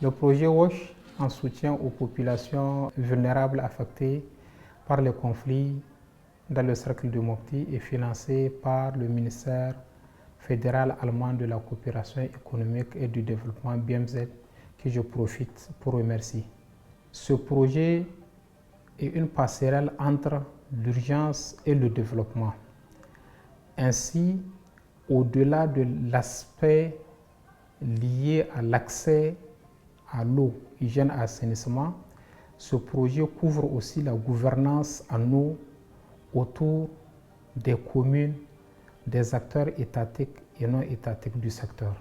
Le projet WASH, en soutien aux populations vulnérables affectées par les conflits dans le cercle de Mopti, est financé par le ministère fédéral allemand de la coopération économique et du développement BMZ, que je profite pour remercier. Ce projet est une passerelle entre l'urgence et le développement. Ainsi, au-delà de l'aspect lié à l'accès à l'eau, hygiène et assainissement, ce projet couvre aussi la gouvernance en eau autour des communes, des acteurs étatiques et non étatiques du secteur.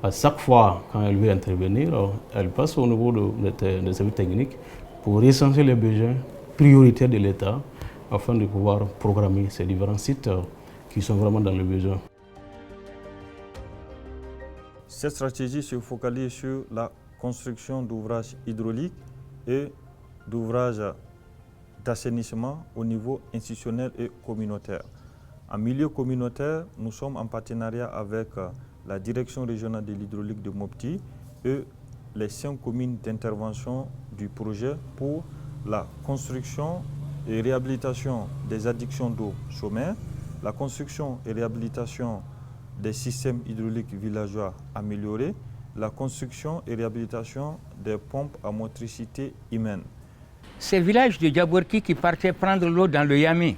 À chaque fois, quand elle veut intervenir, elle passe au niveau des services techniques pour recenser les besoins prioritaires de l'État afin de pouvoir programmer ces différents sites qui sont vraiment dans le besoin. Cette stratégie se focalise sur la construction d'ouvrages hydrauliques et d'ouvrages d'assainissement au niveau institutionnel et communautaire. En milieu communautaire, nous sommes en partenariat avec la direction régionale de l'hydraulique de Mopti et les 5 communes d'intervention du projet pour la construction et réhabilitation des addictions d'eau sommaire, la construction et réhabilitation des systèmes hydrauliques villageois améliorés, la construction et réhabilitation des pompes à motricité humaine. Ces villages de Djabourki qui partaient prendre l'eau dans le Yami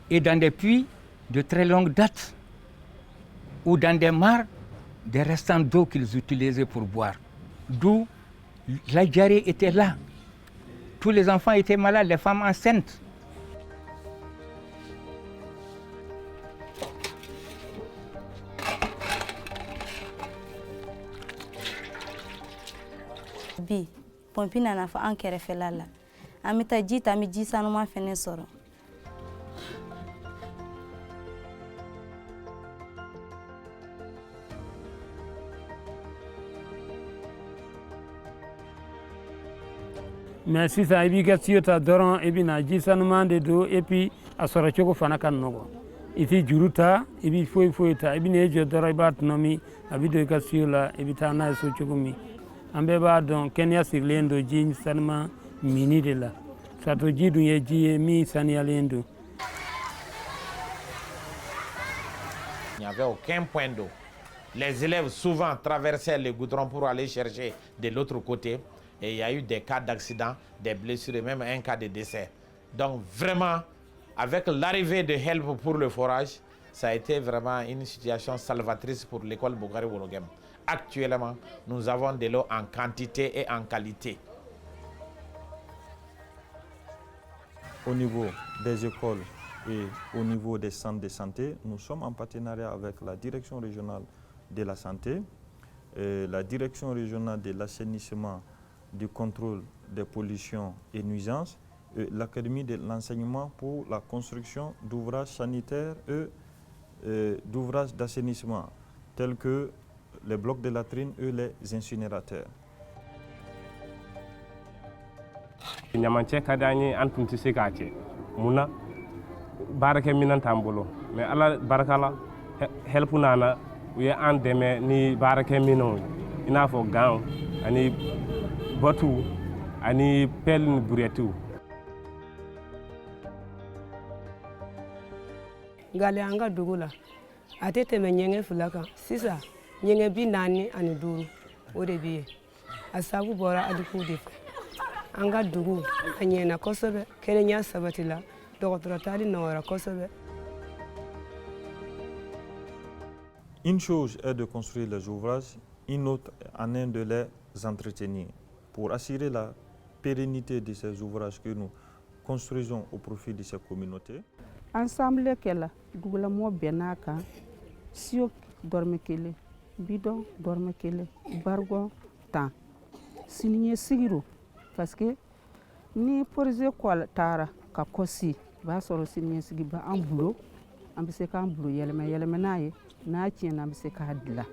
et dans des puits de très longue date ou dans des mares des restants d'eau qu'ils utilisaient pour boire. D'où la diarrhée était là. Tous les enfants étaient malades, les femmes enceintes. Bi pompi nana fa an kɛrɛfɛla la an bɛ taa ji ta an bɛ ji sanuman fɛnɛ sɔrɔ. Mais sisan i b'i ka tiyo ta dɔrɔn i bɛna ji sanuman de don et puis a sɔrɔ cogo fana ka nɔgɔ i tɛ juru ta i bɛ foyi foyi ta i bɛna i jɔ dɔrɔn i b'a tɔnɔmi a bɛ don i ka tiyo la i bɛ taa n'a ye so cogo min. An bɛɛ b'a dɔn kɛnɛya sirilen don ji sanuman mini de la sato ji dun ye ji ye min saniyalen don. Il n'y avait aucun point d'eau. Les élèves souvent traversaient les goudrons pour aller chercher de l'autre côté. Et il y a eu des cas d'accident, des blessures et même un cas de décès. Donc vraiment, avec l'arrivée de HELP pour le forage, ça a été vraiment une situation salvatrice pour l'école Bougari Wologem. Actuellement, nous avons de l'eau en quantité et en qualité. Au niveau des écoles et au niveau des centres de santé, nous sommes en partenariat avec la direction régionale de la santé, la direction régionale de l'assainissement, du contrôle des pollutions et nuisances, et l'Académie de l'enseignement pour la construction d'ouvrages sanitaires et d'ouvrages d'assainissement, tels que les blocs de latrines et les incinérateurs. Ɲamancɛ ka d'an ye an tun tɛ se k'a kɛ mun na baarakɛminɛn t'an bolo mais ala barika la HELP nana u ye an dɛmɛ ni baarakɛminɛnw i n'a fɔ ganw ani bɔtuw ani pelle ni burɛtiw. Ngale an ka dugu la a tɛ tɛmɛ ɲɛngɛ 2 kan sisan ɲɛngɛ 45 o de bɛ yen a sabu bɔra Alifu de fɛ. An ka dugu a ɲɛna kosɛbɛ kɛnɛya sabatila dɔgɔtɔrɔ taali nɔgɔyara kosɛbɛ. Une chose est de construire les ouvrages, une autre en est de les entretenir. Pour assurer la pérennité de ces ouvrages que nous construisons au profit de ces communautés. Ensemble kɛla dugulamɔgɔ bɛɛ n'a kan siyo dɔrɔmɛ 1 bidon dɔrɔmɛ 1 bargon 10 siniɲɛsigi parce que ni projet kɔl taara ka kɔsi i b'a sɔrɔ siniɲɛsigi bɛ an bolo an bɛ se k'an bolo yɛlɛmɛ n'a ye n'a tiɲɛna an bɛ se k'a dilan.